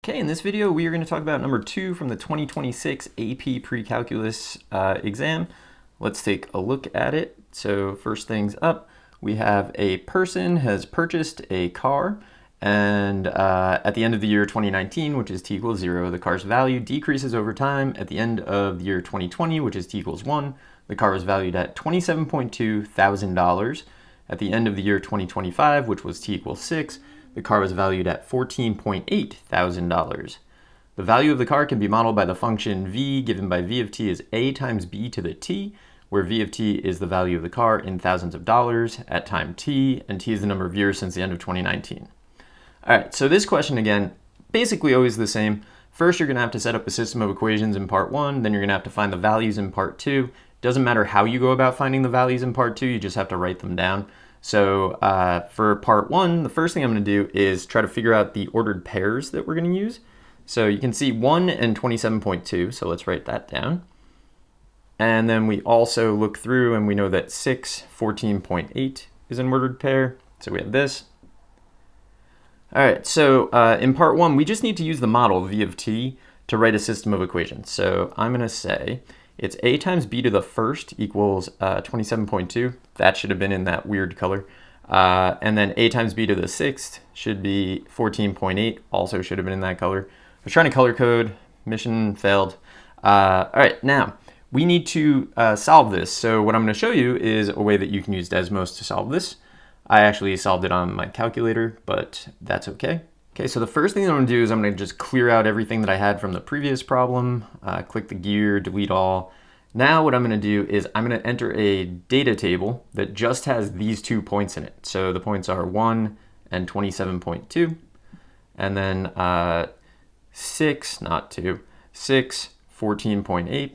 Okay, in this video we are going to talk about number 2 from the 2026 AP Precalculus exam. Let's take a look at it. So first things up, we have a person has purchased a car, and at the end of the year 2019, which is t equals 0, the car's value decreases over time. At the end of the year 2020, which is t equals 1, the car was valued at $27.2 thousand. At the end of the year 2025, which was t equals 6, the car was valued at $14.8 thousand. The value of the car can be modeled by the function v given by v of t is a times b to the t, where v of t is the value of the car in thousands of dollars at time t, and t is the number of years since the end of 2019. All right, so this question again, basically always the same. First, you're gonna have to set up a system of equations in part 1, then you're gonna have to find the values in part 2. Doesn't matter how you go about finding the values in part 2, you just have to write them down. So for part 1, the first thing I'm going to do is try to figure out the ordered pairs that we're going to use. So you can see 1 and 27.2, so let's write that down. And then we also look through and we know that 6, 14.8 is an ordered pair, so we have this. All right, so in part 1, we just need to use the model v of t to write a system of equations. So I'm going to say it's a times b to the first equals 27.2. That should have been in that weird color. And then a times b to the sixth should be 14.8. Also should have been in that color. I was trying to color code. Mission failed. All right, now we need to solve this. So what I'm going to show you is a way that you can use Desmos to solve this. I actually solved it on my calculator, but that's okay. Okay, so the first thing I'm going to do is I'm going to just clear out everything that I had from the previous problem, click the gear, delete all. Now what I'm going to do is I'm going to enter a data table that just has these 2 points in it. So the points are 1 and 27.2, and then 6, not 2, 6, 14.8.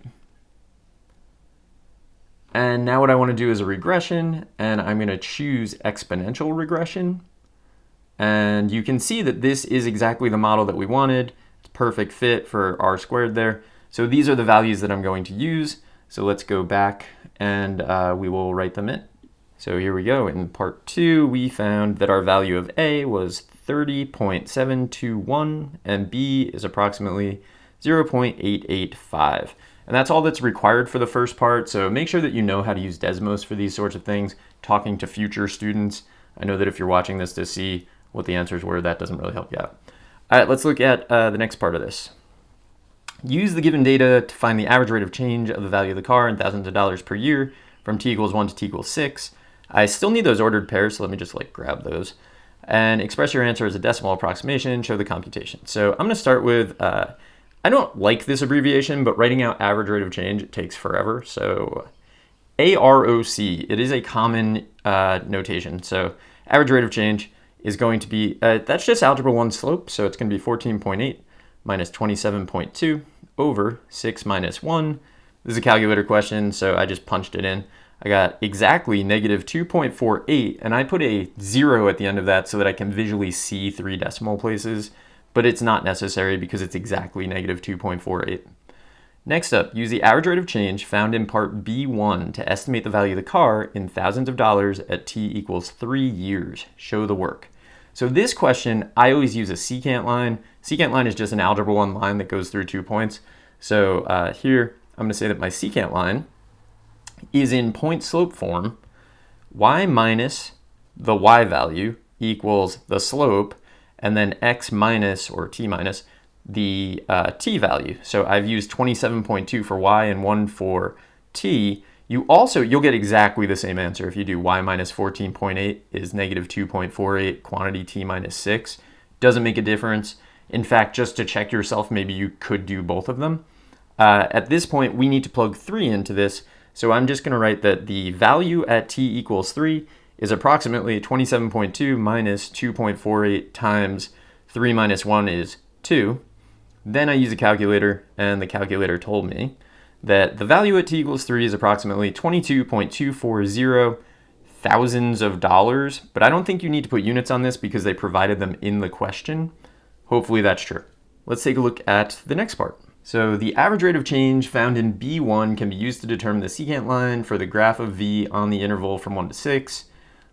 And now what I want to do is a regression, and I'm going to choose exponential regression. And you can see that this is exactly the model that we wanted. It's perfect fit for r squared there. So these are the values that I'm going to use. So let's go back and we will write them in. So here we go. In part 2, we found that our value of a was 30.721 and b is approximately 0.885. And that's all that's required for the first part. So make sure that you know how to use Desmos for these sorts of things, talking to future students. I know that if you're watching this to see what the answers were, that doesn't really help you out. All right, let's look at the next part of this. Use the given data to find the average rate of change of the value of the car in thousands of dollars per year from t equals 1 to t equals 6. I still need those ordered pairs, so let me just grab those. And express your answer as a decimal approximation, show the computation. So I'm gonna start with, I don't like this abbreviation, but writing out average rate of change, it takes forever. So AROC, it is a common notation. So average rate of change is going to be, that's just algebra 1 slope, so it's going to be 14.8 minus 27.2 over 6 minus 1. This is a calculator question, so I just punched it in. I got exactly negative 2.48, and I put a 0 at the end of that so that I can visually see 3 decimal places, but it's not necessary because it's exactly negative 2.48. Next up, use the average rate of change found in part B1 to estimate the value of the car in thousands of dollars at t equals 3 years. Show the work. So this question, I always use a secant line. Secant line is just an algebra 1 line that goes through 2 points. So here, I'm going to say that my secant line is in point slope form. Y minus the y value equals the slope, and then x minus, or t minus, the t value. So I've used 27.2 for y and 1 for t. You'll get exactly the same answer if you do y minus 14.8 is negative 2.48 quantity t minus 6. Doesn't make a difference. In fact, just to check yourself, maybe you could do both of them. At this point, we need to plug 3 into this. So I'm just going to write that the value at t equals 3 is approximately 27.2 minus 2.48 times 3 minus 1 is 2. Then I use a calculator, and the calculator told me that the value at t equals 3 is approximately 22.240 thousands of dollars, but I don't think you need to put units on this because they provided them in the question. Hopefully that's true. Let's take a look at the next part. So the average rate of change found in B1 can be used to determine the secant line for the graph of v on the interval from 1 to 6.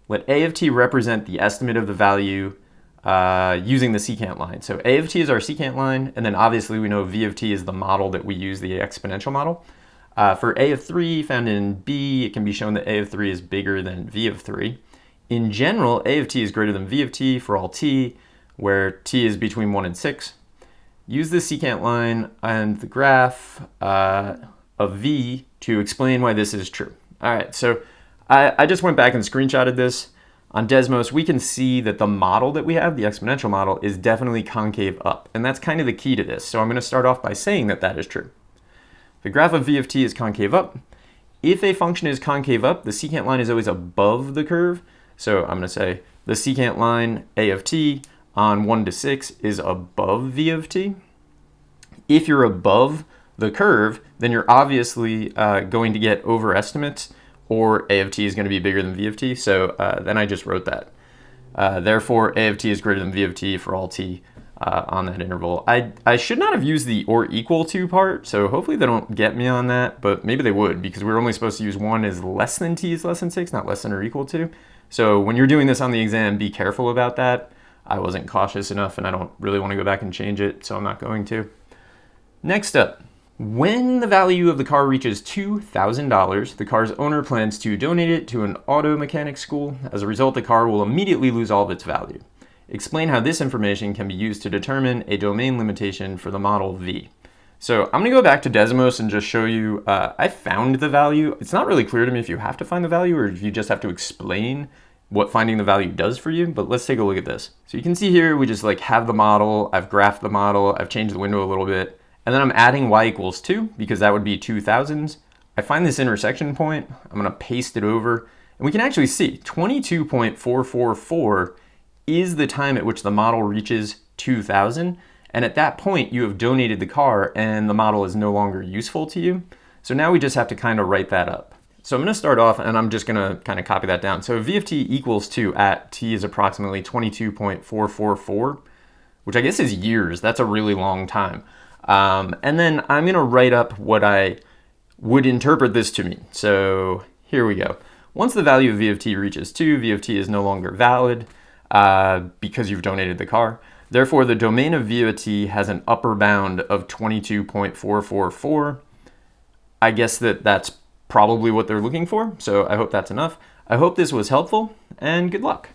Let a of t represent the estimate of the value using the secant line. So a of t is our secant line, and then obviously we know v of t is the model that we use, the exponential model. For a of 3 found in b, it can be shown that a of 3 is bigger than v of 3. In general, a of t is greater than v of t for all t, where t is between 1 and 6. Use the secant line and the graph of v to explain why this is true. All right, so I just went back and screenshotted this. On Desmos, we can see that the model that we have, the exponential model, is definitely concave up. And that's kind of the key to this. So I'm going to start off by saying that that is true. The graph of v of t is concave up. If a function is concave up, the secant line is always above the curve. So I'm going to say the secant line a of t on 1 to 6 is above v of t. If you're above the curve, then you're obviously going to get overestimates, or a of t is going to be bigger than v of t. So then I just wrote that. Therefore, a of t is greater than v of t for all t on that interval. I should not have used the or equal to part, so hopefully they don't get me on that, but maybe they would, because we're only supposed to use 1 is less than t is less than 6, not less than or equal to. So when you're doing this on the exam, be careful about that. I wasn't cautious enough, and I don't really want to go back and change it, so I'm not going to. Next up, when the value of the car reaches $2,000, the car's owner plans to donate it to an auto mechanic school. As a result, the car will immediately lose all of its value. Explain how this information can be used to determine a domain limitation for the model V. So I'm going to go back to Desmos and just show you, I found the value. It's not really clear to me if you have to find the value or if you just have to explain what finding the value does for you, but let's take a look at this. So you can see here, we just have the model, I've graphed the model, I've changed the window a little bit, and then I'm adding y equals 2 because that would be 2,000s. I find this intersection point, I'm going to paste it over, and we can actually see 22.444 is the time at which the model reaches 2,000. And at that point, you have donated the car and the model is no longer useful to you. So now we just have to kind of write that up. So I'm going to start off and I'm just going to kind of copy that down. So v of t equals 2 at t is approximately 22.444, which I guess is years. That's a really long time. And then I'm going to write up what I would interpret this to mean. So here we go. Once the value of v of t reaches 2, v of t is no longer valid because you've donated the car. Therefore, the domain of v of t has an upper bound of 22.444. I guess that's probably what they're looking for, so I hope that's enough. I hope this was helpful, and good luck.